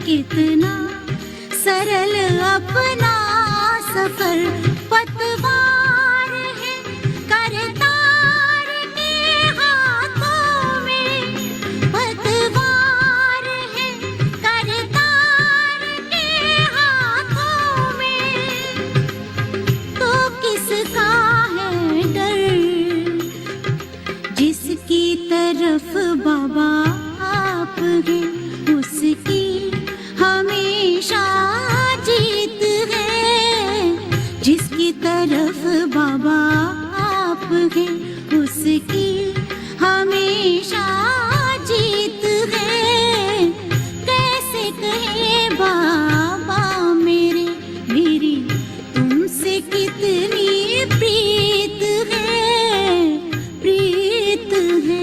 कितना सरल अपना सफर, पतवार है करतार के हाथों में, पतवार है करतार के हाथों में, तो किसका है डर जिसकी तरफ बाबा आप हैं, उसकी हमेशा जीत है। जिसकी तरफ बाबा आप हैं, उसकी हमेशा जीत है। कैसे कहे बाबा मेरे, मेरी तुमसे कितनी प्रीत है, प्रीत है।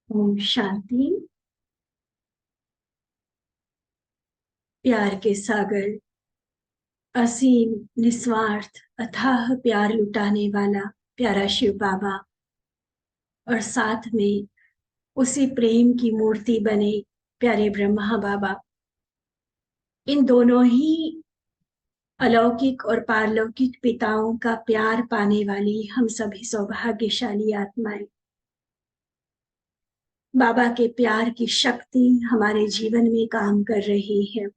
ओम शांति। प्यार के सागर, असीम निस्वार्थ अथाह प्यार लुटाने वाला प्यारा शिव बाबा, और साथ में उसी प्रेम की मूर्ति बने प्यारे ब्रह्मा बाबा, इन दोनों ही अलौकिक और पारलौकिक पिताओं का प्यार पाने वाली हम सभी सौभाग्यशाली आत्माएं। बाबा के प्यार की शक्ति हमारे जीवन में काम कर रही है।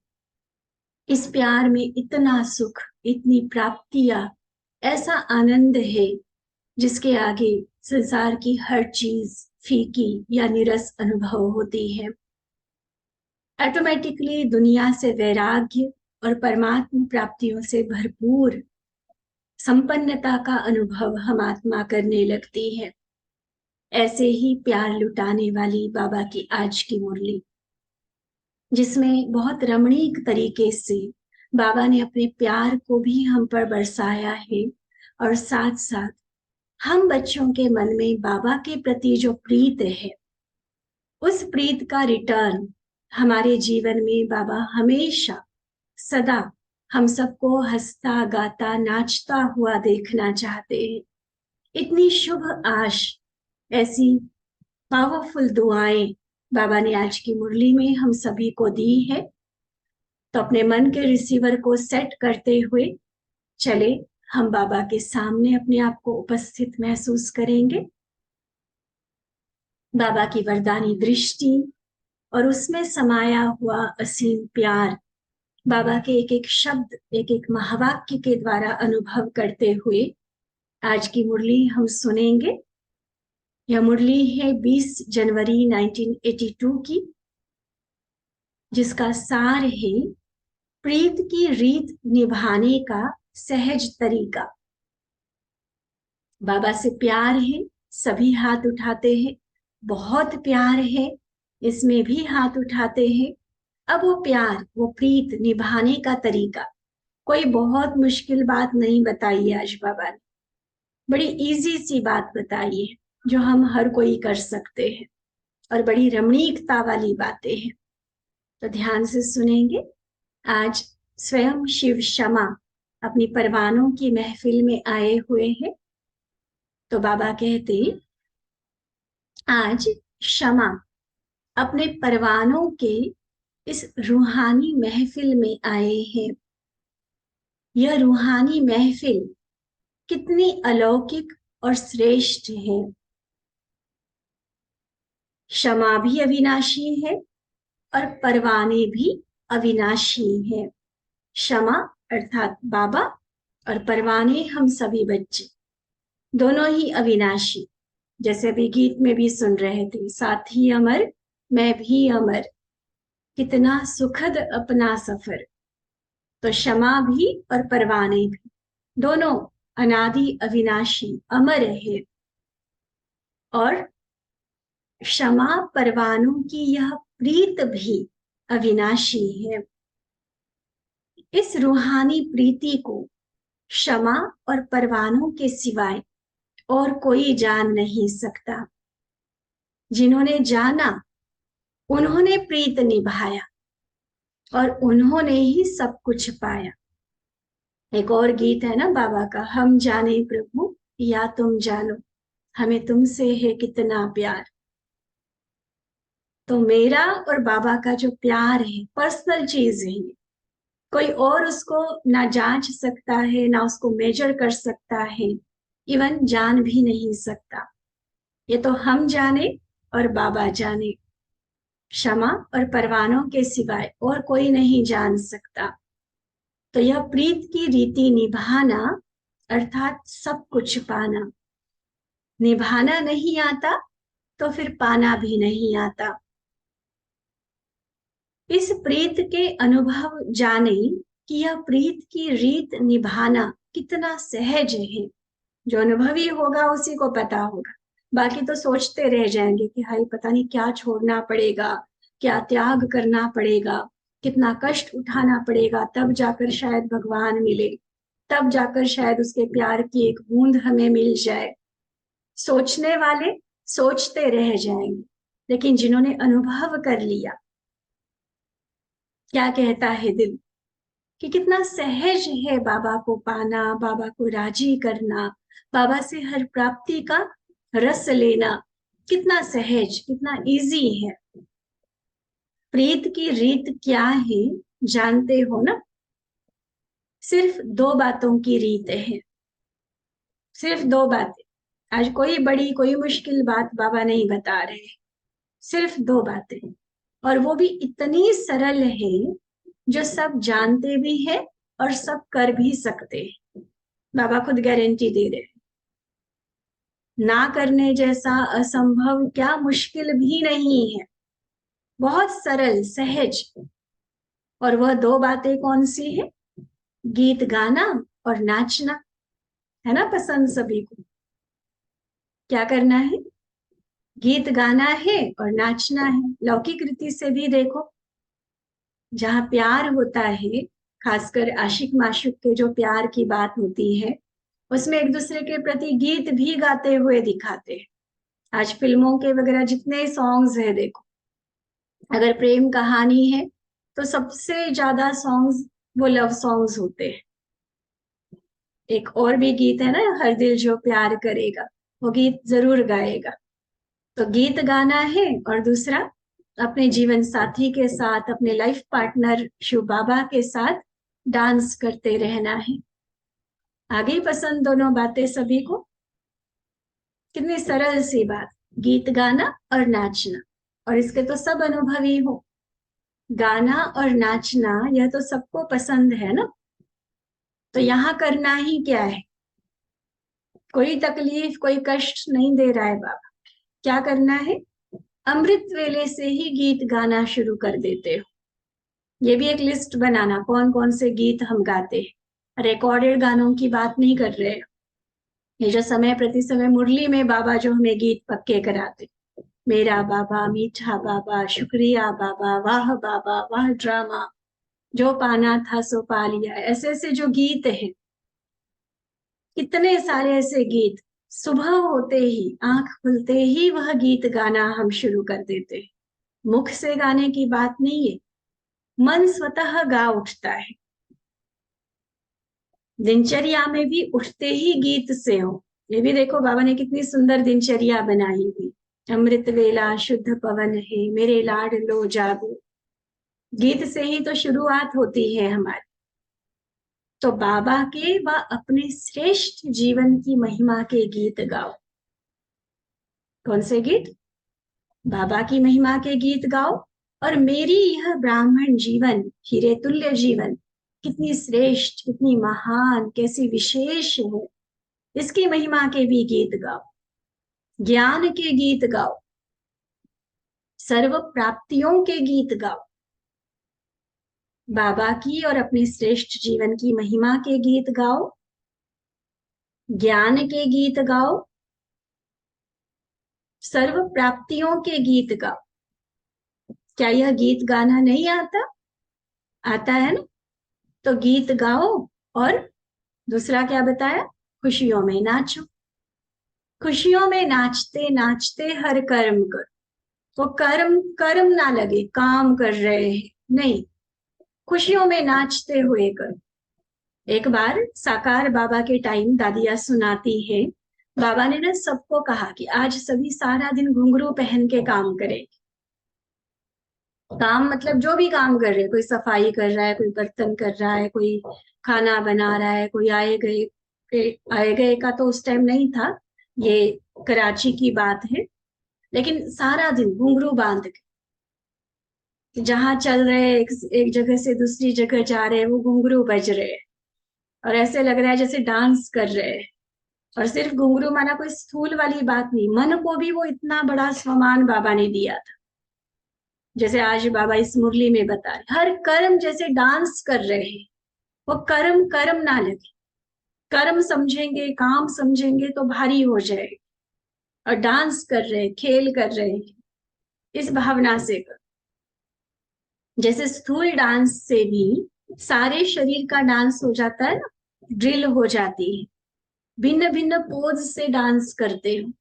इस प्यार में इतना सुख, इतनी प्राप्तियां, ऐसा आनंद है जिसके आगे संसार की हर चीज फीकी या निरस अनुभव होती है। ऑटोमेटिकली दुनिया से वैराग्य और परमात्मा प्राप्तियों से भरपूर संपन्नता का अनुभव हम आत्मा करने लगती है। ऐसे ही प्यार लुटाने वाली बाबा की आज की मुरली, जिसमें बहुत रमणीक तरीके से बाबा ने अपने प्यार को भी हम पर बरसाया है, और साथ साथ हम बच्चों के मन में बाबा के प्रति जो प्रीत है, उस प्रीत का रिटर्न हमारे जीवन में बाबा हमेशा सदा हम सबको हंसता गाता नाचता हुआ देखना चाहते हैं। इतनी शुभ आश, ऐसी पावरफुल दुआएं बाबा ने आज की मुरली में हम सभी को दी है। तो अपने मन के रिसीवर को सेट करते हुए चले हम बाबा के सामने अपने आप को उपस्थित महसूस करेंगे। बाबा की वरदानी दृष्टि और उसमें समाया हुआ असीम प्यार, बाबा के एक एक शब्द, एक एक महावाक्य के द्वारा अनुभव करते हुए आज की मुरली हम सुनेंगे। यह मुरली है 20 जनवरी 1982 की, जिसका सार है प्रीत की रीत निभाने का सहज तरीका। बाबा से प्यार है, सभी हाथ उठाते हैं। बहुत प्यार है, इसमें भी हाथ उठाते हैं। अब वो प्यार, वो प्रीत निभाने का तरीका, कोई बहुत मुश्किल बात नहीं बताई आज बाबा ने, बड़ी इजी सी बात बताई है जो हम हर कोई कर सकते हैं, और बड़ी रमणीकता वाली बातें हैं। तो ध्यान से सुनेंगे। आज स्वयं शिव शमा अपनी परवानों की महफिल में आए हुए हैं। तो बाबा कहते, आज शमा अपने परवानों के इस रूहानी महफिल में आए हैं। यह रूहानी महफिल कितनी अलौकिक और श्रेष्ठ है। शमा भी अविनाशी है और परवाने भी अविनाशी है। शमा अर्थात बाबा, और परवाने हम सभी बच्चे, दोनों ही अविनाशी। जैसे अभी गीत में भी सुन रहे थे, साथी अमर मैं भी अमर, कितना सुखद अपना सफर। तो शमा भी और परवाने भी दोनों अनादि अविनाशी अमर है। और क्षमा परवानों की यह प्रीत भी अविनाशी है। इस रूहानी प्रीति को क्षमा और परवानों के सिवाय और कोई जान नहीं सकता। जिन्होंने जाना उन्होंने प्रीत निभाया और उन्होंने ही सब कुछ पाया। एक और गीत है ना बाबा का, हम जाने प्रभु या तुम जानो, हमें तुमसे है कितना प्यार। तो मेरा और बाबा का जो प्यार है, पर्सनल चीज है, कोई और उसको ना जांच सकता है, ना उसको मेजर कर सकता है, इवन जान भी नहीं सकता। ये तो हम जाने और बाबा जाने, क्षमा और परवानों के सिवाय और कोई नहीं जान सकता। तो यह प्रीत की रीति निभाना अर्थात सब कुछ पाना। निभाना नहीं आता तो फिर पाना भी नहीं आता। इस प्रीत के अनुभव जाने कि यह प्रीत की रीत निभाना कितना सहज है। जो अनुभवी होगा उसी को पता होगा, बाकी तो सोचते रह जाएंगे कि हाय पता नहीं क्या छोड़ना पड़ेगा, क्या त्याग करना पड़ेगा, कितना कष्ट उठाना पड़ेगा, तब जाकर शायद भगवान मिले, तब जाकर शायद उसके प्यार की एक बूंद हमें मिल जाए। सोचने वाले सोचते रह जाएंगे, लेकिन जिन्होंने अनुभव कर लिया, क्या कहता है दिल कि कितना सहज है बाबा को पाना, बाबा को राजी करना, बाबा से हर प्राप्ति का रस लेना, कितना सहज, कितना इजी है। प्रीत की रीत क्या है जानते हो ना? सिर्फ दो बातों की रीत है, सिर्फ दो बातें। आज कोई बड़ी कोई मुश्किल बात बाबा नहीं बता रहे, सिर्फ दो बातें, और वो भी इतनी सरल है जो सब जानते भी है और सब कर भी सकते हैं। बाबा खुद गारंटी दे रहे हैं, ना करने जैसा असंभव क्या मुश्किल भी नहीं है, बहुत सरल सहज। और वह दो बातें कौन सी है? गीत गाना और नाचना, है ना पसंद सभी को। क्या करना है? गीत गाना है और नाचना है। लौकिक रीति से भी देखो, जहां प्यार होता है, खासकर आशिक माशुक के जो प्यार की बात होती है, उसमें एक दूसरे के प्रति गीत भी गाते हुए दिखाते हैं। आज फिल्मों के वगैरह जितने सॉन्ग्स है देखो, अगर प्रेम कहानी है तो सबसे ज्यादा सॉन्ग्स वो लव सॉन्ग्स होते हैं। एक और भी गीत है ना, हर दिल जो प्यार करेगा, वो गीत जरूर गाएगा। तो गीत गाना है, और दूसरा अपने जीवन साथी के साथ, अपने लाइफ पार्टनर शिव बाबा के साथ डांस करते रहना है। आगे पसंद दोनों बातें सभी को। कितनी सरल सी बात, गीत गाना और नाचना। और इसके तो सब अनुभवी हो, गाना और नाचना यह तो सबको पसंद है ना। तो यहाँ करना ही क्या है? कोई तकलीफ कोई कष्ट नहीं दे रहा है बाबा। क्या करना है? अमृत वेले से ही गीत गाना शुरू कर देते हो। ये भी एक लिस्ट बनाना, कौन कौन से गीत हम गाते हैं। रिकॉर्डेड गानों की बात नहीं कर रहे हैं। ये जो समय प्रति समय मुरली में बाबा जो हमें गीत पक्के कराते, मेरा बाबा मीठा बाबा, शुक्रिया बाबा, वाह बाबा वाह ड्रामा, जो पाना था सो पा लिया, ऐसे ऐसे जो गीत हैं, कितने सारे ऐसे गीत, सुबह होते ही आंख खुलते ही वह गीत गाना हम शुरू कर देते हैं। मुख से गाने की बात नहीं है, मन स्वतः गा उठता है। दिनचर्या में भी उठते ही गीत से हो। ये भी देखो बाबा ने कितनी सुंदर दिनचर्या बनाई हुई। अमृत वेला शुद्ध पवन है, मेरे लाड लो जागो, गीत से ही तो शुरुआत होती है हमारी। तो बाबा के व अपने श्रेष्ठ जीवन की महिमा के गीत गाओ। कौन से गीत? बाबा की महिमा के गीत गाओ। और मेरी यह ब्राह्मण जीवन, हीरे तुल्य जीवन, कितनी श्रेष्ठ, कितनी महान, कैसी विशेष है, इसकी महिमा के भी गीत गाओ। ज्ञान के गीत गाओ, सर्व प्राप्तियों के गीत गाओ, बाबा की और अपने श्रेष्ठ जीवन की महिमा के गीत गाओ, ज्ञान के गीत गाओ, सर्व प्राप्तियों के गीत गाओ। क्या यह गीत गाना नहीं आता? आता है ना। तो गीत गाओ और दूसरा क्या बताया? खुशियों में नाचो। खुशियों में नाचते नाचते हर कर्म करो। वो कर्म कर्म ना लगे काम कर रहे हैं, नहीं, खुशियों में नाचते हुए करो। एक बार साकार बाबा के टाइम दादिया सुनाती है, बाबा ने ना सबको कहा कि आज सभी सारा दिन घुंघरू पहन के काम करें। काम मतलब जो भी काम कर रहे हैं, कोई सफाई कर रहा है, कोई बर्तन कर रहा है, कोई खाना बना रहा है, कोई आए गए का तो उस टाइम नहीं था, ये कराची की बात है। लेकिन सारा दिन घुंघरू बांध के जहां चल रहे, एक जगह से दूसरी जगह जा रहे हैं, वो घुंघरू बज रहे हैं और ऐसे लग रहा है जैसे डांस कर रहे हैं। और सिर्फ घुंघरू माना कोई स्थूल वाली बात नहीं, मन को भी वो इतना बड़ा सम्मान बाबा ने दिया था। जैसे आज बाबा इस मुरली में बता रहे, हर कर्म जैसे डांस कर रहे हैं। वो कर्म कर्म ना लगे, कर्म समझेंगे, काम समझेंगे तो भारी हो जाएगा। और डांस कर रहे, खेल कर रहे हैं, इस भावना से कर। जैसे स्थूल डांस से भी सारे शरीर का डांस हो जाता है ना, ड्रिल हो जाती है, भिन्न भिन्न पोज से डांस करते हो,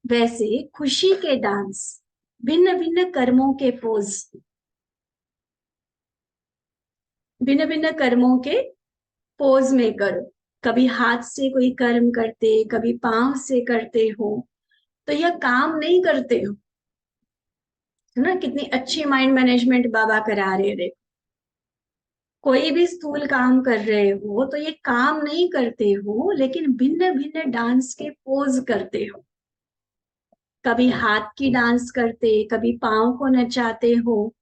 वैसे खुशी के डांस, भिन्न भिन्न कर्मों के पोज, भिन्न भिन्न कर्मों के पोज में करो। कभी हाथ से कोई कर्म करते, कभी पांव से करते हो, तो यह काम नहीं करते हो, है ना। कितनी अच्छी माइंड मैनेजमेंट बाबा करा रहे थे। कोई भी स्थूल काम कर रहे हो तो ये काम नहीं करते हो, लेकिन भिन्न भिन्न डांस के पोज करते हो। कभी हाथ की डांस करते, कभी पांव को नचाते हो।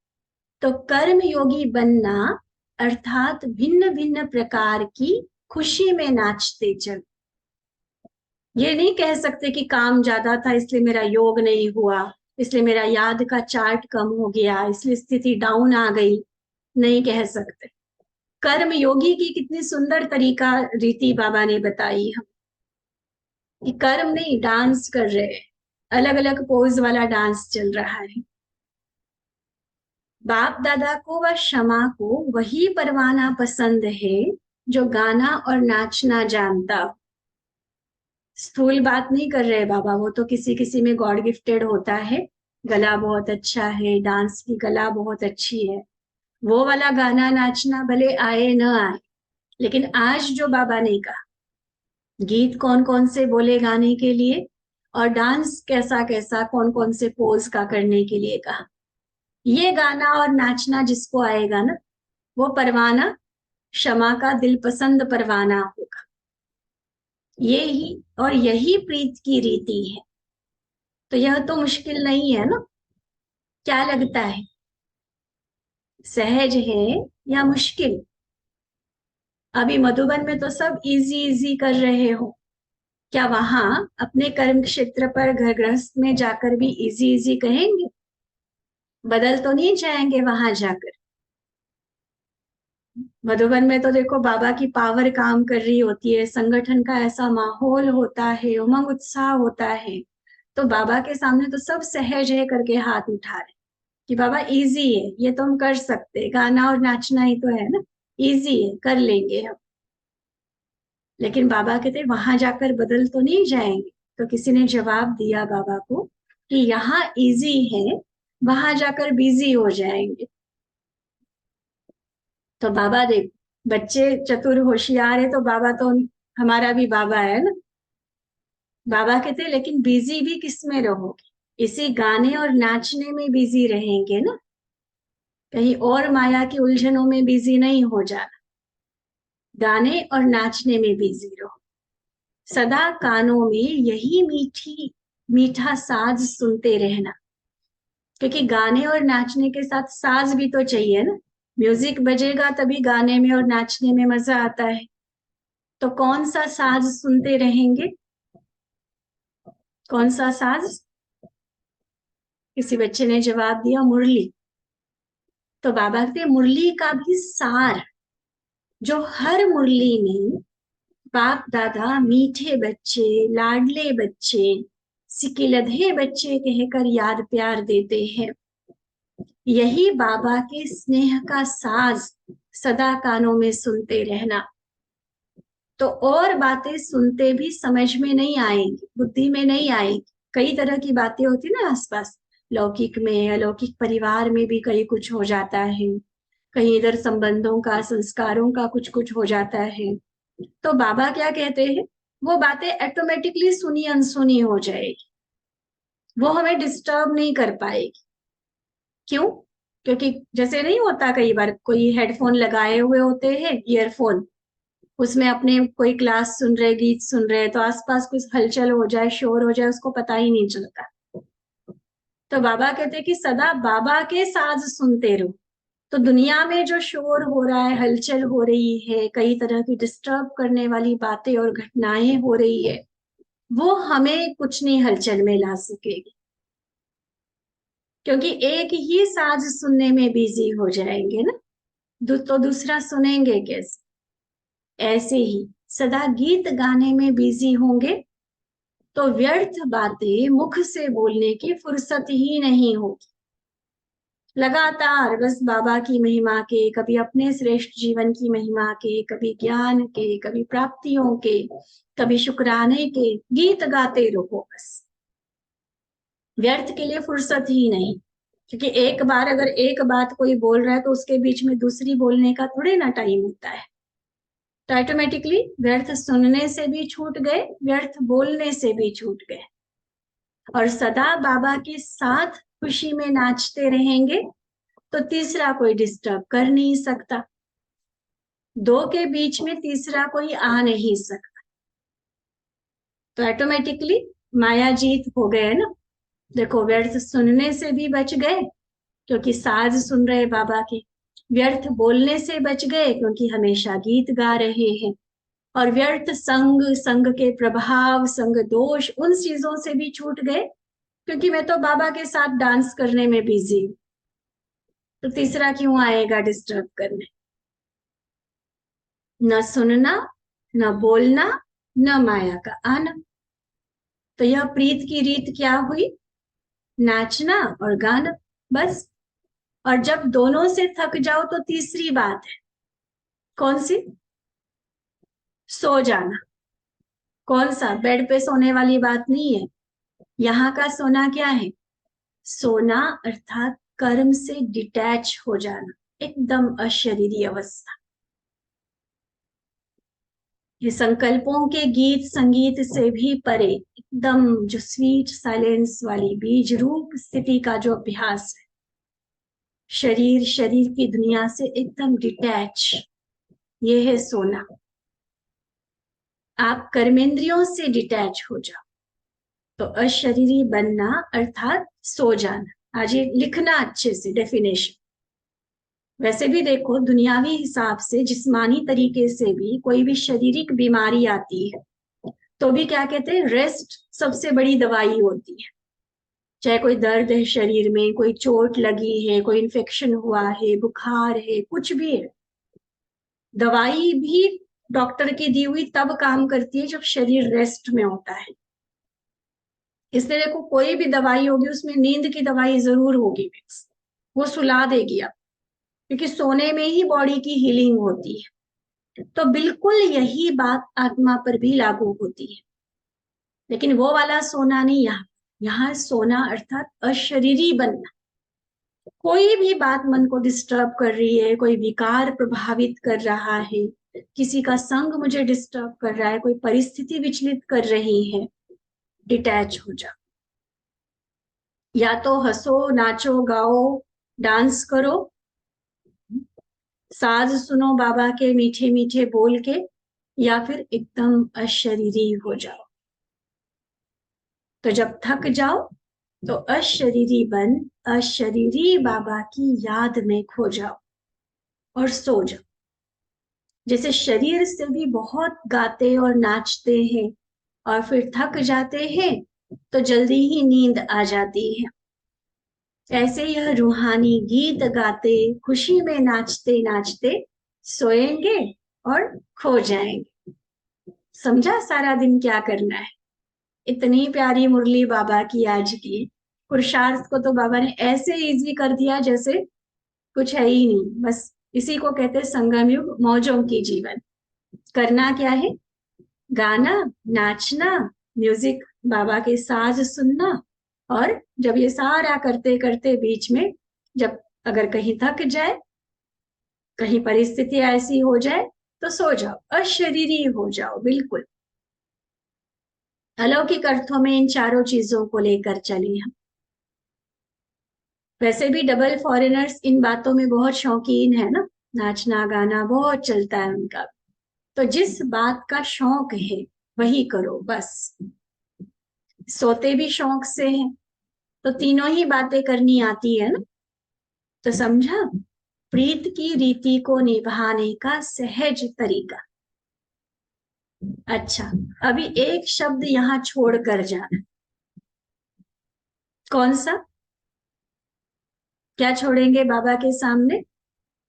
तो कर्म योगी बनना अर्थात भिन्न भिन्न प्रकार की खुशी में नाचते चल। ये नहीं कह सकते कि काम ज्यादा था इसलिए मेरा योग नहीं हुआ, इसलिए मेरा याद का चार्ट कम हो गया, इसलिए स्थिति डाउन आ गई, नहीं कह सकते। कर्म योगी की कितनी सुंदर तरीका रीति बाबा ने बताई हम, कि कर्म नहीं, डांस कर रहे हैं, अलग अलग पोज वाला डांस चल रहा है। बाप दादा को व क्षमा को वही परवाना पसंद है जो गाना और नाचना जानता हो। स्थूल बात नहीं कर रहे बाबा, वो तो किसी किसी में गॉड गिफ्टेड होता है, गला बहुत अच्छा है, डांस की गला बहुत अच्छी है, वो वाला गाना नाचना भले आए न आए। लेकिन आज जो बाबा ने कहा, गीत कौन कौन से बोले गाने के लिए, और डांस कैसा कैसा कौन कौन से पोज का करने के लिए कहा, ये गाना और नाचना जिसको आएगा ना, वो परवाना क्षमा का दिल पसंद परवाना होगा। ये ही और यही प्रीत की रीति है। तो यह तो मुश्किल नहीं है ना। क्या लगता है, सहज है या मुश्किल? अभी मधुबन में तो सब इजी इजी कर रहे हो, क्या वहां अपने कर्म क्षेत्र पर घर गृहस्थ में जाकर भी इजी इजी कहेंगे? बदल तो नहीं जाएंगे वहां जाकर? मधुबन में तो देखो बाबा की पावर काम कर रही होती है, संगठन का ऐसा माहौल होता है, उमंग उत्साह होता है, तो बाबा के सामने तो सब सहज है करके हाथ उठा रहे कि बाबा इजी है, ये तो हम कर सकते, गाना और नाचना ही तो है ना, इजी है, कर लेंगे हम। लेकिन बाबा कहते वहां जाकर बदल तो नहीं जाएंगे। तो किसी ने जवाब दिया बाबा को कि यहाँ इजी है, वहां जाकर बिजी हो जाएंगे। तो बाबा देख, बच्चे चतुर होशियार है तो बाबा तो हमारा भी बाबा है ना। बाबा कहते लेकिन बिजी भी किस में रहोगे? इसी गाने और नाचने में बिजी रहेंगे ना, कहीं और माया की उलझनों में बिजी नहीं हो जाना। गाने और नाचने में बिजी रहो, सदा कानों में यही मीठी मीठा साज सुनते रहना। क्योंकि गाने और नाचने के साथ साज भी तो चाहिए ना, म्यूजिक बजेगा तभी गाने में और नाचने में मजा आता है। तो कौन सा साज सुनते रहेंगे? कौन सा साज? किसी बच्चे ने जवाब दिया मुरली। तो बाबा कहते मुरली का भी सार, जो हर मुरली में बाप दादा मीठे बच्चे, लाडले बच्चे, सिकिलधे बच्चे कहकर याद प्यार देते हैं, यही बाबा के स्नेह का साज सदा कानों में सुनते रहना। तो और बातें सुनते भी समझ में नहीं आएंगी, बुद्धि में नहीं आएगी। कई तरह की बातें होती ना आसपास, लौकिक में, अलौकिक परिवार में भी कहीं कुछ हो जाता है, कहीं इधर संबंधों का, संस्कारों का कुछ कुछ हो जाता है। तो बाबा क्या कहते हैं, वो बातें ऑटोमेटिकली सुनी अनसुनी हो जाएगी, वो हमें डिस्टर्ब नहीं कर पाएगी। क्यों? क्योंकि जैसे नहीं होता, कई बार कोई हेडफोन लगाए हुए होते हैं, ईयरफोन, उसमें अपने कोई क्लास सुन रहे, गीत सुन रहे, तो आसपास कुछ हलचल हो जाए, शोर हो जाए, उसको पता ही नहीं चलता। तो बाबा कहते हैं कि सदा बाबा के साज सुनते रहो। तो दुनिया में जो शोर हो रहा है, हलचल हो रही है, कई तरह की डिस्टर्ब करने वाली बातें और घटनाएं हो रही है, वो हमें कुछ नहीं हलचल में ला सकेगी, क्योंकि एक ही साज सुनने में बिजी हो जाएंगे ना, तो दूसरा सुनेंगे कैसे? ऐसे ही सदा गीत गाने में बिजी होंगे तो व्यर्थ बातें मुख से बोलने की फुर्सत ही नहीं होगी। लगातार बस बाबा की महिमा के, कभी अपने श्रेष्ठ जीवन की महिमा के, कभी ज्ञान के, कभी प्राप्तियों के, कभी शुक्राने के गीत गाते रहो बस, व्यर्थ के लिए फुर्सत ही नहीं। क्योंकि एक बार अगर एक बात कोई बोल रहा है तो उसके बीच में दूसरी बोलने का थोड़े ना टाइम होता है। तो ऑटोमेटिकली व्यर्थ सुनने से भी छूट गए, व्यर्थ बोलने से भी छूट गए, और सदा बाबा के साथ खुशी में नाचते रहेंगे तो तीसरा कोई डिस्टर्ब कर नहीं सकता, दो के बीच में तीसरा कोई आ नहीं सकता। तो ऑटोमेटिकली माया जीत हो गए ना। देखो, व्यर्थ सुनने से भी बच गए क्योंकि साज सुन रहे बाबा के, व्यर्थ बोलने से बच गए क्योंकि हमेशा गीत गा रहे हैं, और व्यर्थ संग, संग के प्रभाव, संग दोष, उन चीजों से भी छूट गए क्योंकि मैं तो बाबा के साथ डांस करने में बिजी हूँ। तो तीसरा क्यों आएगा डिस्टर्ब करने? न सुनना, न बोलना, न माया का आना। तो यह प्रीत की रीत क्या हुई? नाचना और गाना, बस। और जब दोनों से थक जाओ तो तीसरी बात है, कौन सी? सो जाना। कौन सा? बेड पे सोने वाली बात नहीं है। यहाँ का सोना क्या है? सोना अर्थात कर्म से डिटैच हो जाना, एकदम अशरीरी अवस्था। ये संकल्पों के गीत संगीत से भी परे, एकदम जो स्वीट साइलेंस वाली बीज रूप स्थिति का जो अभ्यास है, शरीर शरीर की दुनिया से एकदम डिटैच, ये है सोना। आप कर्मेंद्रियों से डिटैच हो जाओ तो अशरीरी बनना अर्थात सो जाना। आज ये लिखना अच्छे से डेफिनेशन। वैसे भी देखो, दुनियावी हिसाब से, जिस्मानी तरीके से भी कोई भी शारीरिक बीमारी आती है तो भी क्या कहते हैं, रेस्ट सबसे बड़ी दवाई होती है। चाहे कोई दर्द है शरीर में, कोई चोट लगी है, कोई इन्फेक्शन हुआ है, बुखार है, कुछ भी है, दवाई भी डॉक्टर की दी हुई तब काम करती है जब शरीर रेस्ट में होता है। इसलिए देखो, कोई भी दवाई होगी उसमें नींद की दवाई जरूर होगी मिक्स, वो सुला देगी आप, क्योंकि सोने में ही बॉडी की हीलिंग होती है। तो बिल्कुल यही बात आत्मा पर भी लागू होती है, लेकिन वो वाला सोना नहीं। यहाँ सोना अर्थात अशरीरी बनना। कोई भी बात मन को डिस्टर्ब कर रही है, कोई विकार प्रभावित कर रहा है, किसी का संग मुझे डिस्टर्ब कर रहा है, कोई परिस्थिति विचलित कर रही है, डिटैच हो जा। या तो हंसो, नाचो, गाओ, डांस करो, साज सुनो बाबा के मीठे मीठे बोल के, या फिर एकदम अशरीरी हो जाओ। तो जब थक जाओ तो अशरीरी बन अशरीरी बाबा की याद में खो जाओ और सो जाओ। जैसे शरीर से भी बहुत गाते और नाचते हैं और फिर थक जाते हैं तो जल्दी ही नींद आ जाती है, ऐसे यह रूहानी गीत गाते, खुशी में नाचते नाचते सोएंगे और खो जाएंगे। समझा सारा दिन क्या करना है। इतनी प्यारी मुरली बाबा की आज की, पुरुषार्थ को तो बाबा ने ऐसे इजी कर दिया जैसे कुछ है ही नहीं। बस इसी को कहते हैं संगम युग, मौजों की जीवन। करना क्या है, गाना, नाचना, म्यूजिक, बाबा के साज सुनना, और जब ये सारा करते करते बीच में जब अगर कहीं थक जाए, कहीं परिस्थिति ऐसी हो जाए, तो सो जाओ, अशरीरी हो जाओ बिल्कुल। अलौकिक अर्थों में इन चारों चीजों को लेकर चले हम। वैसे भी डबल फॉरेनर्स इन बातों में बहुत शौकीन है ना, नाचना गाना बहुत चलता है उनका। तो जिस बात का शौक है वही करो बस। सोते भी शौक से हैं तो तीनों ही बातें करनी आती है ना। तो समझा, प्रीत की रीति को निभाने का सहज तरीका। अच्छा, अभी एक शब्द यहाँ छोड़कर जाना। कौन सा? क्या छोड़ेंगे बाबा के सामने?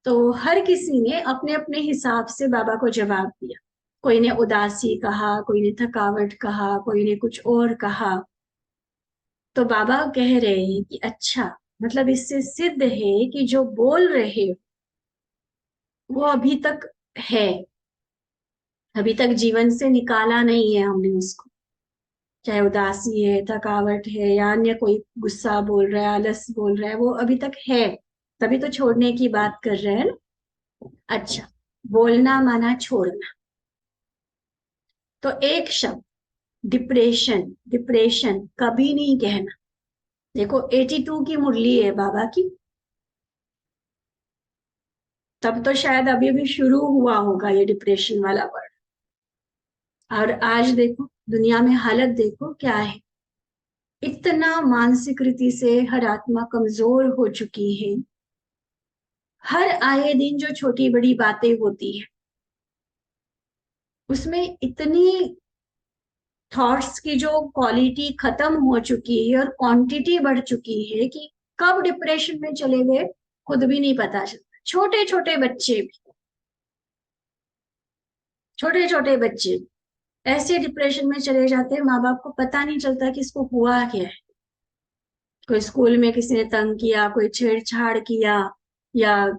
तो हर किसी ने अपने अपने हिसाब से बाबा को जवाब दिया। कोई ने उदासी कहा, कोई ने थकावट कहा, कोई ने कुछ और कहा। तो बाबा कह रहे हैं कि अच्छा, मतलब इससे सिद्ध है कि जो बोल रहे हो वो अभी तक है, अभी तक जीवन से निकाला नहीं है हमने उसको। चाहे उदासी है, थकावट है, या अन्य कोई गुस्सा बोल रहा है, आलस बोल रहा है, वो अभी तक है, तभी तो छोड़ने की बात कर रहे हैं ना। अच्छा, बोलना माना छोड़ना। तो एक शब्द डिप्रेशन, डिप्रेशन कभी नहीं कहना। देखो 82 की मुरली है बाबा की, तब तो शायद अभी अभी शुरू हुआ होगा ये डिप्रेशन वाला वर्ड। और आज देखो दुनिया में हालत देखो क्या है। इतना मानसिक रीति से हर आत्मा कमजोर हो चुकी है। हर आए दिन जो छोटी बड़ी बातें होती है उसमें इतनी थॉट्स की जो क्वालिटी खत्म हो चुकी है और क्वांटिटी बढ़ चुकी है कि कब डिप्रेशन में चले गए खुद भी नहीं पता चलता। छोटे छोटे बच्चे भी, छोटे छोटे बच्चे ऐसे डिप्रेशन में चले जाते हैं, माँ बाप को पता नहीं चलता कि इसको हुआ क्या है। कोई स्कूल में किसी ने तंग किया, कोई छेड़छाड़ किया, या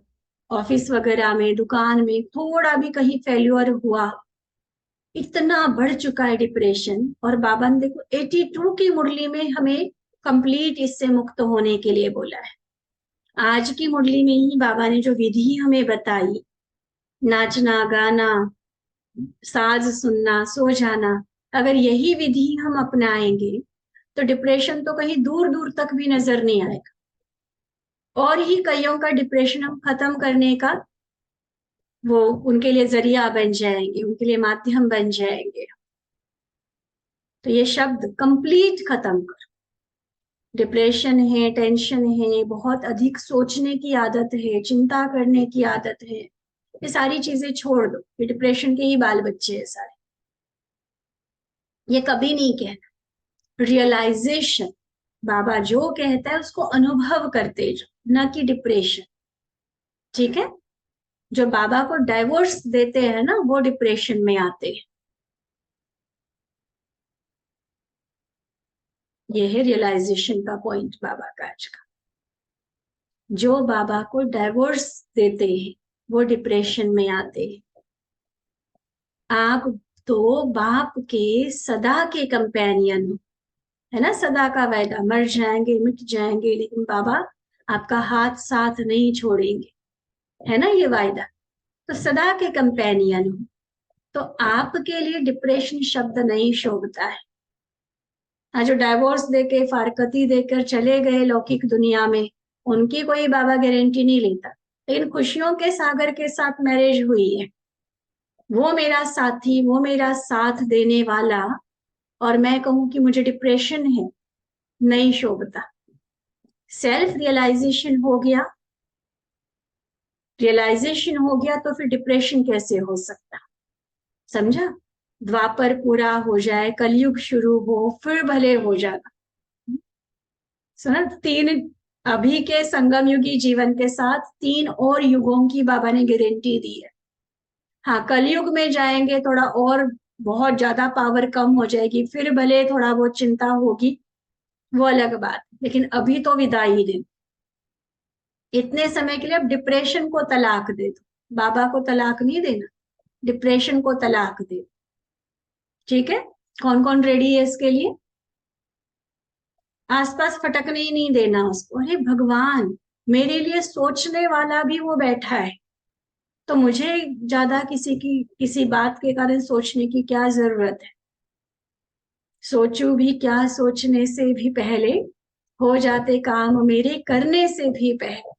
ऑफिस वगैरह में, दुकान में थोड़ा भी कहीं फेल्यूर हुआ, इतना बढ़ चुका है डिप्रेशन। और बाबा ने देखो 82 की मुरली में हमें कंप्लीट इससे मुक्त होने के लिए बोला है। आज की मुरली में ही बाबा ने जो विधि हमें बताई, नाचना गाना, साज सुनना, सो जाना, अगर यही विधि हम अपनाएंगे तो डिप्रेशन तो कहीं दूर दूर तक भी नजर नहीं आएगा। और ही कईयों का डिप्रेशन हम खत्म करने का वो उनके लिए जरिया बन जाएंगे, उनके लिए माध्यम बन जाएंगे। तो ये शब्द कंप्लीट खत्म कर। डिप्रेशन है, टेंशन है, बहुत अधिक सोचने की आदत है, चिंता करने की आदत है, ये सारी चीजें छोड़ दो। ये डिप्रेशन के ही बाल बच्चे हैं सारे। ये कभी नहीं कहना। रियलाइजेशन, बाबा जो कहता है उसको अनुभव करते जाओ, न कि डिप्रेशन। ठीक है। जो बाबा को डाइवोर्स देते हैं ना, वो डिप्रेशन में आते हैं। ये है रियलाइजेशन का पॉइंट बाबा का आज का। जो बाबा को डाइवोर्स देते हैं वो डिप्रेशन में आते हैं। आप तो बाप के सदा के कंपेनियन हो, है ना। सदा का वायदा, मर जाएंगे मिट जाएंगे लेकिन बाबा आपका हाथ साथ नहीं छोड़ेंगे, है ना ये वायदा। तो सदा के कंपेनियन हो, तो आपके लिए डिप्रेशन शब्द नहीं शोभता है। हाँ, जो डाइवोर्स देके फारकती देकर चले गए लौकिक दुनिया में, उनकी कोई बाबा गारंटी नहीं लेता। लेकिन खुशियों के सागर के साथ मैरिज हुई है, वो मेरा साथी, वो मेरा साथ देने वाला, और मैं कहूं कि मुझे डिप्रेशन है, नहीं शोभता। सेल्फ रियलाइजेशन हो गया, रियलाइजेशन हो गया तो फिर डिप्रेशन कैसे हो सकता। समझा। द्वापर पूरा हो जाए, कलयुग शुरू हो, फिर भले हो जाना। सुना, तीन अभी के संगम युगी जीवन के साथ 3 और युगों की बाबा ने गारंटी दी है। हाँ, कलयुग में जाएंगे थोड़ा और, बहुत ज्यादा पावर कम हो जाएगी, फिर भले थोड़ा बहुत चिंता होगी, वो अलग बात। लेकिन अभी तो विदाई दे, इतने समय के लिए अब डिप्रेशन को तलाक दे दो। बाबा को तलाक नहीं देना, डिप्रेशन को तलाक दे दो। ठीक है। कौन कौन रेडी है इसके लिए। आसपास फटकने ही नहीं देना उसको। अरे भगवान, मेरे लिए सोचने वाला भी वो बैठा है, तो मुझे ज्यादा किसी की किसी बात के कारण सोचने की क्या जरूरत है। सोचू भी क्या, सोचने से भी पहले हो जाते काम मेरे करने से भी पहले।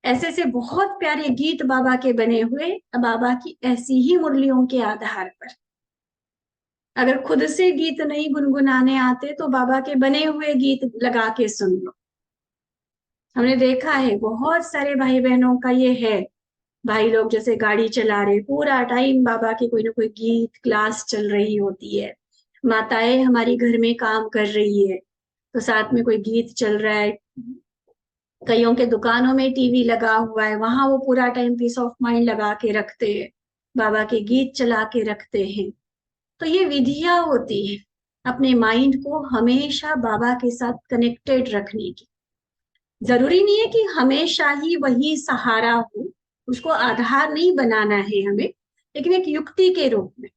ऐसे से बहुत प्यारे गीत बाबा के बने हुए, बाबा की ऐसी ही मुरलियों के आधार पर। अगर खुद से गीत नहीं गुनगुनाने आते तो बाबा के बने हुए गीत लगा के सुन लो। हमने देखा है बहुत सारे भाई बहनों का ये है। भाई लोग जैसे गाड़ी चला रहे, पूरा टाइम बाबा की कोई ना कोई गीत क्लास चल रही होती है। माताएं हमारी घर में काम कर रही है तो साथ में कोई गीत चल रहा है। कईयों के दुकानों में टीवी लगा हुआ है, वहां वो पूरा टाइम पीस ऑफ माइंड लगा के रखते हैं, बाबा के गीत चला के रखते हैं। तो ये विधियां होती है अपने माइंड को हमेशा बाबा के साथ कनेक्टेड रखने की। जरूरी नहीं है कि हमेशा ही वही सहारा हो, उसको आधार नहीं बनाना है हमें, लेकिन एक युक्ति के रूप में,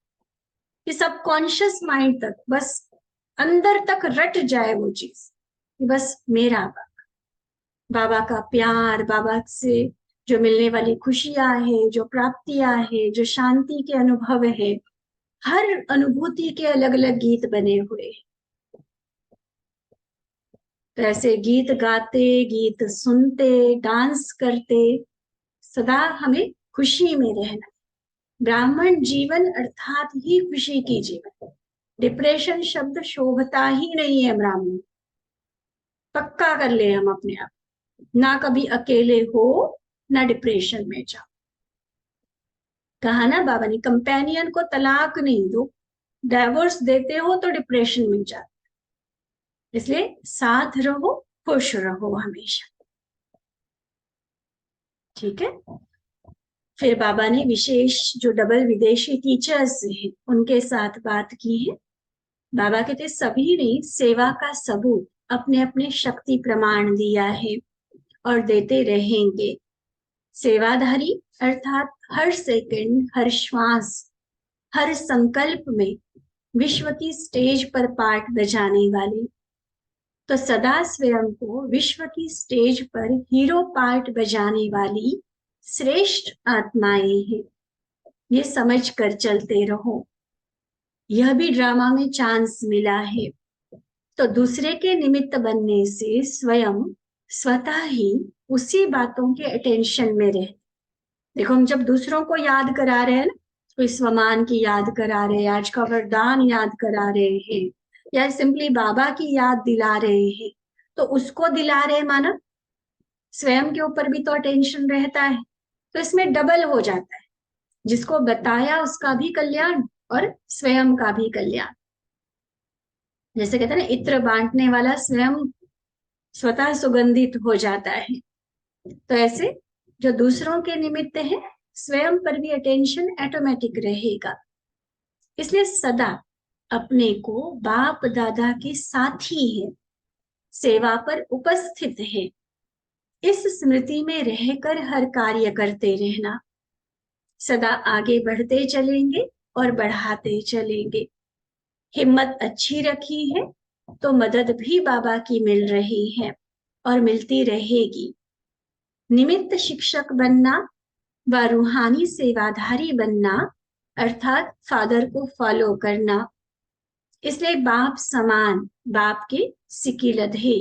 कि सबकॉन्शियस माइंड तक बस, अंदर तक रट जाए वो चीज, कि बस मेरा बाबा, बाबा का प्यार, बाबा से जो मिलने वाली खुशियां है, जो प्राप्तियां है, जो शांति के अनुभव है, हर अनुभूति के अलग अलग गीत बने हुए हैं। तो ऐसे गीत गाते, गीत सुनते, डांस करते, सदा हमें खुशी में रहना। ब्राह्मण जीवन अर्थात ही खुशी की जीवन। डिप्रेशन शब्द शोभता ही नहीं है ब्राह्मण। पक्का कर ले हम अपने आप, ना कभी अकेले हो, ना डिप्रेशन में जाओ। कहा ना बाबा ने, कंपेनियन को तलाक नहीं दो, डाइवोर्स देते हो तो डिप्रेशन में जाओ। इसलिए साथ रहो, खुश रहो हमेशा। ठीक है। फिर बाबा ने विशेष जो डबल विदेशी टीचर्स हैं उनके साथ बात की है। बाबा कहते सभी ने सेवा का सबूत अपने अपने शक्ति प्रमाण दिया है और देते रहेंगे। सेवाधारी अर्थात हर सेकंड, हर श्वास, हर संकल्प में विश्व की स्टेज पर पार्ट बजाने वाले, तो सदा स्वयं को विश्व की स्टेज पर हीरो पार्ट बजाने वाली श्रेष्ठ आत्माएं हैं। ये समझ कर चलते रहो। यह भी ड्रामा में चांस मिला है, तो दूसरे के निमित्त बनने से स्वयं स्वतः ही उसी बातों के अटेंशन में रहे। देखो, हम जब दूसरों को याद करा रहे हैं ना, कोई स्वमान की याद करा रहे हैं, आज का वरदान याद करा रहे हैं, या सिंपली बाबा की याद दिला रहे हैं, तो उसको दिला रहे माना स्वयं के ऊपर भी तो अटेंशन रहता है। तो इसमें डबल हो जाता है, जिसको बताया उसका भी कल्याण और स्वयं का भी कल्याण। जैसे कहते हैं ना, इत्र बांटने वाला स्वयं स्वतः सुगंधित हो जाता है, तो ऐसे जो दूसरों के निमित्त है स्वयं पर भी अटेंशन ऑटोमेटिक रहेगा। इसलिए सदा अपने को बाप दादा के साथी है, सेवा पर उपस्थित है, इस स्मृति में रहकर हर कार्य करते रहना। सदा आगे बढ़ते चलेंगे और बढ़ाते चलेंगे। हिम्मत अच्छी रखी है तो मदद भी बाबा की मिल रही है और मिलती रहेगी। निमित्त शिक्षक बनना व रूहानी सेवाधारी बनना अर्थात फादर को फॉलो करना। इसलिए बाप समान, बाप के सिकिलधे।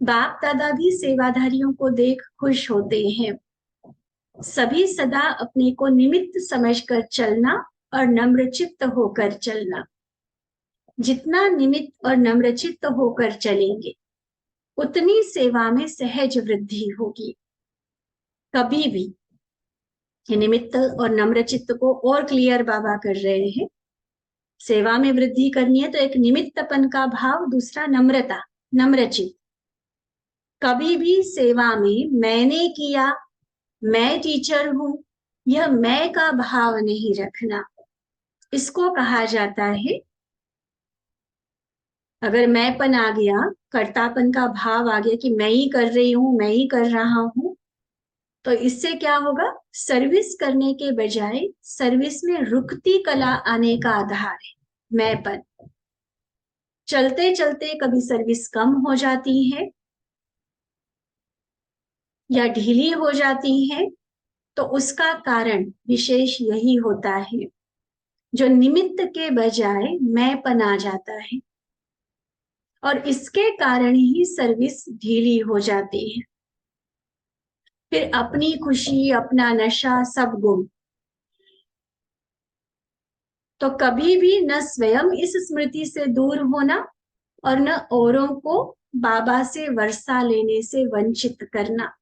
बाप दादा भी सेवाधारियों को देख खुश होते हैं। सभी सदा अपने को निमित्त समझकर चलना और नम्रचित्त होकर चलना। जितना निमित्त और नम्रचित्त होकर चलेंगे उतनी सेवा में सहज वृद्धि होगी। कभी भी ये निमित्त और नम्रचित्त को और क्लियर बाबा कर रहे हैं। सेवा में वृद्धि करनी है तो एक निमित्तपन का भाव, दूसरा नम्रता, नम्रचित्त। कभी भी सेवा में मैंने किया, मैं टीचर हूं, यह मैं का भाव नहीं रखना। इसको कहा जाता है, अगर मैंपन आ गया, कर्तापन का भाव आ गया कि मैं ही कर रही हूं, मैं ही कर रहा हूं, तो इससे क्या होगा, सर्विस करने के बजाय सर्विस में रुकती कला आने का आधार है मैंपन। चलते चलते कभी सर्विस कम हो जाती है या ढीली हो जाती है, तो उसका कारण विशेष यही होता है, जो निमित्त के बजाय मैंपन आ जाता है और इसके कारण ही सर्विस ढीली हो जाती है। फिर अपनी खुशी, अपना नशा, सब गुम। तो कभी भी न स्वयं इस स्मृति से दूर होना और न औरों को बाबा से वर्षा लेने से वंचित करना।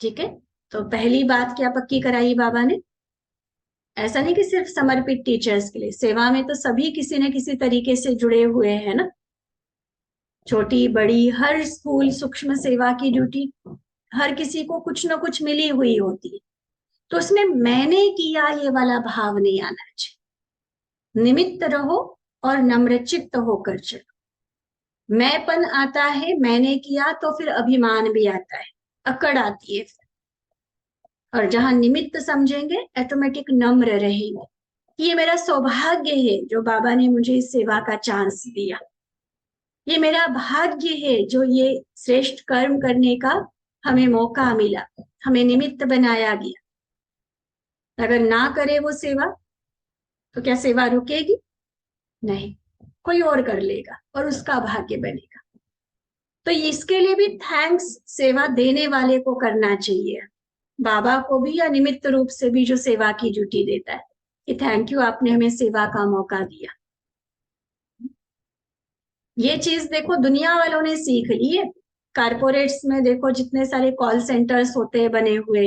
ठीक है, तो पहली बात क्या पक्की कराई बाबा ने, ऐसा नहीं कि सिर्फ समर्पित टीचर्स के लिए, सेवा में तो सभी किसी न किसी तरीके से जुड़े हुए हैं ना, छोटी बड़ी, हर स्कूल सूक्ष्म सेवा की ड्यूटी हर किसी को कुछ ना कुछ मिली हुई होती है, तो उसमें मैंने किया ये वाला भाव नहीं आना चाहिए। निमित्त रहो और नम्रचित्त होकर चलो। मैंपन आता है, मैंने किया, तो फिर अभिमान भी आता है, अकड़ आती है। और जहां निमित्त समझेंगे ऑटोमेटिक नम्र रहेंगे, ये मेरा सौभाग्य है जो बाबा ने मुझे इस सेवा का चांस दिया, ये मेरा भाग्य है जो ये श्रेष्ठ कर्म करने का हमें मौका मिला, हमें निमित्त बनाया गया। अगर ना करे वो सेवा तो क्या सेवा रुकेगी? नहीं, कोई और कर लेगा और उसका भाग्य बनेगा। तो इसके लिए भी थैंक्स सेवा देने वाले को करना चाहिए, बाबा को भी या निमित्त रूप से भी जो सेवा की ड्यूटी देता है, कि थैंक यू, आपने हमें सेवा का मौका दिया। ये चीज देखो दुनिया वालों ने सीख ली है। कारपोरेट्स में देखो जितने सारे कॉल सेंटर्स होते हैं बने हुए,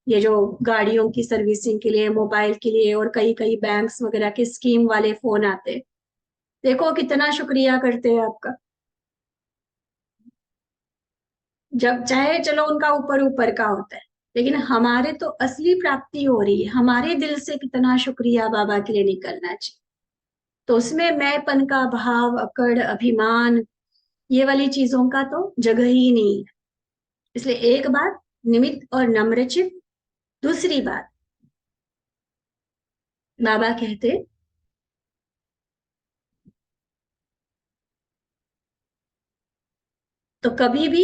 ये जो गाड़ियों की सर्विसिंग के लिए, मोबाइल के लिए, और कई कई बैंक्स वगैरह के स्कीम वाले फोन आते हैं, देखो कितना शुक्रिया करते हैं आपका। जब चाहे चलो उनका ऊपर ऊपर का होता है, लेकिन हमारे तो असली प्राप्ति हो रही है, हमारे दिल से कितना शुक्रिया बाबा के लिए निकलना चाहिए। तो उसमें मैंपन का भाव, अकड़, अभिमान, ये वाली चीजों का तो जगह ही नहीं है। इसलिए एक बात निमित्त और नम्रचित। दूसरी बात बाबा कहते, तो कभी भी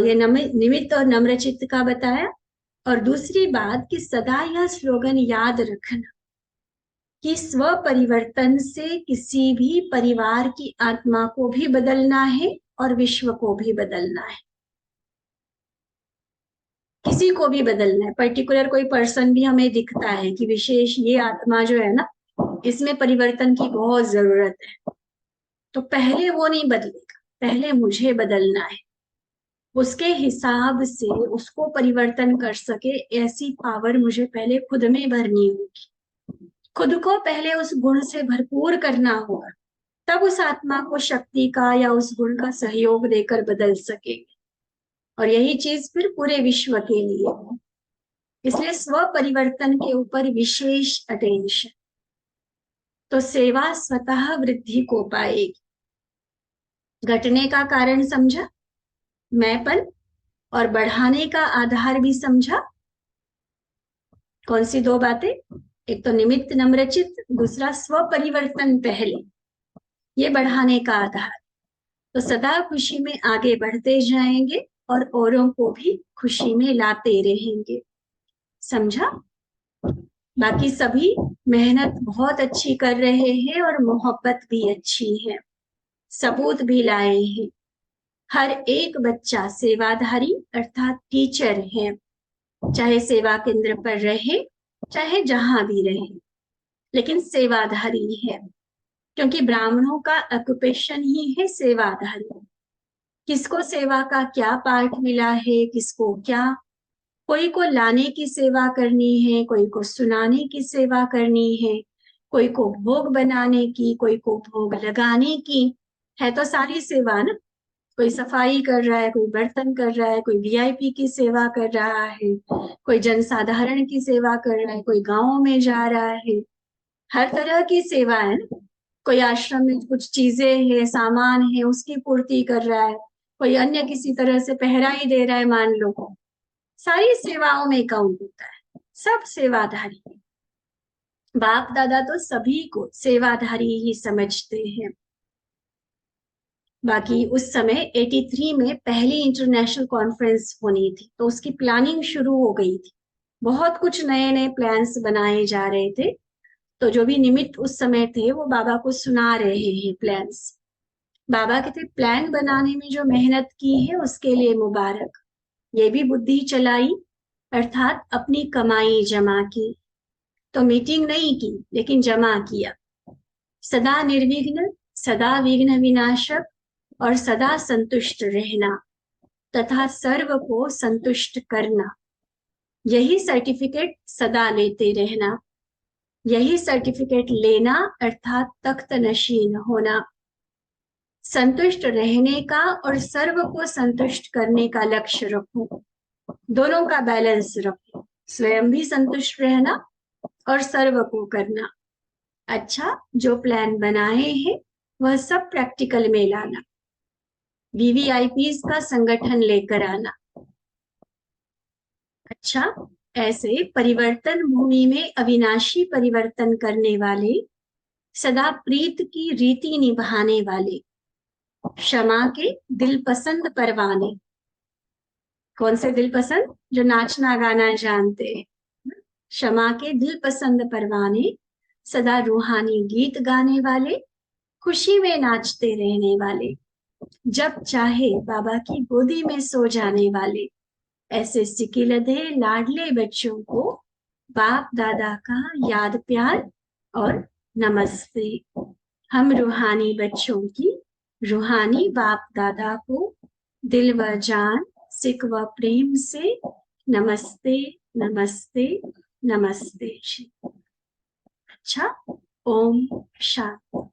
ये निमित्त और नम्रचित्त का बताया। और दूसरी बात कि सदा यह स्लोगन याद रखना कि स्व परिवर्तन से किसी भी परिवार की आत्मा को भी बदलना है और विश्व को भी बदलना है। किसी को भी बदलना है, पर्टिकुलर कोई पर्सन भी हमें दिखता है कि विशेष ये आत्मा जो है ना, इसमें परिवर्तन की बहुत जरूरत है, तो पहले वो नहीं बदलेगा, पहले मुझे बदलना है। उसके हिसाब से उसको परिवर्तन कर सके ऐसी पावर मुझे पहले खुद में भरनी होगी। खुद को पहले उस गुण से भरपूर करना होगा, तब उस आत्मा को शक्ति का या उस गुण का सहयोग देकर बदल सकेंगे। और यही चीज फिर पूरे विश्व के लिए है। इसलिए स्व परिवर्तन के ऊपर विशेष अटेंशन। तो सेवा स्वतः वृद्धि को पाएगी। घटने का कारण समझा, मैंपन, और बढ़ाने का आधार भी समझा। कौन सी दो बातें? एक तो निमित्त नम्रचित, दूसरा स्व परिवर्तन पहले, ये बढ़ाने का आधार। तो सदा खुशी में आगे बढ़ते जाएंगे और औरों को भी खुशी में लाते रहेंगे। समझा? बाकी सभी मेहनत बहुत अच्छी कर रहे हैं और मोहब्बत भी अच्छी है, सबूत भी लाए हैं। हर एक बच्चा सेवाधारी अर्थात टीचर है, चाहे सेवा केंद्र पर रहे चाहे जहां भी रहे, लेकिन सेवाधारी है। क्योंकि ब्राह्मणों का ऑक्यूपेशन ही है सेवाधारी। किसको सेवा का क्या पार्ट मिला है, किसको क्या, कोई को लाने की सेवा करनी है, कोई को सुनाने की सेवा करनी है, कोई को भोग बनाने की, कोई को भोग लगाने की, है तो सारी सेवा ना। कोई सफाई कर रहा है, कोई बर्तन कर रहा है, कोई वीआईपी की सेवा कर रहा है, कोई जनसाधारण की सेवा कर रहा है, कोई गांव में जा रहा है। हर तरह की सेवा है ना। कोई आश्रम में कुछ चीजें है, सामान है, उसकी पूर्ति कर रहा है, कोई अन्य किसी तरह से पहरा ही दे रहा है, मान लो। सारी सेवाओं में काउंट होता है, सब सेवाधारी। बाप दादा तो सभी को सेवाधारी ही समझते हैं। बाकी उस समय 83 में पहली इंटरनेशनल कॉन्फ्रेंस होनी थी, तो उसकी प्लानिंग शुरू हो गई थी। बहुत कुछ नए नए प्लान्स बनाए जा रहे थे। तो जो भी निमित्त उस समय थे वो बाबा को सुना रहे हैं प्लान्स। बाबा कहते प्लान बनाने में जो मेहनत की है उसके लिए मुबारक। ये भी बुद्धि चलाई अर्थात अपनी कमाई जमा की। तो मीटिंग नहीं की लेकिन जमा किया। सदा निर्विघ्न, सदा विघ्न विनाशक और सदा संतुष्ट रहना तथा सर्व को संतुष्ट करना, यही सर्टिफिकेट सदा लेते रहना। यही सर्टिफिकेट लेना अर्थात तख्त नशीन होना। संतुष्ट रहने का और सर्व को संतुष्ट करने का लक्ष्य रखो। दोनों का बैलेंस रखो, स्वयं भी संतुष्ट रहना और सर्व को करना। अच्छा, जो प्लान बनाए हैं वह सब प्रैक्टिकल में लाना। वीवीआईपीज का संगठन लेकर आना। अच्छा, ऐसे परिवर्तन भूमि में अविनाशी परिवर्तन करने वाले, सदा प्रीत की रीति निभाने वाले, क्षमा के दिल पसंद परवाने। कौन से दिल पसंद? जो नाचना गाना जानते हैं। क्षमा के दिल पसंद परवाने, सदा रूहानी गीत गाने वाले, खुशी में नाचते रहने वाले, जब चाहे बाबा की गोदी में सो जाने वाले, ऐसे सिकिलधे लाडले बच्चों को बाप दादा का याद प्यार और नमस्ते। हम रूहानी बच्चों की रूहानी बाप दादा को दिल व जान, सिक व प्रेम से नमस्ते नमस्ते नमस्ते। अच्छा, ओम शांति।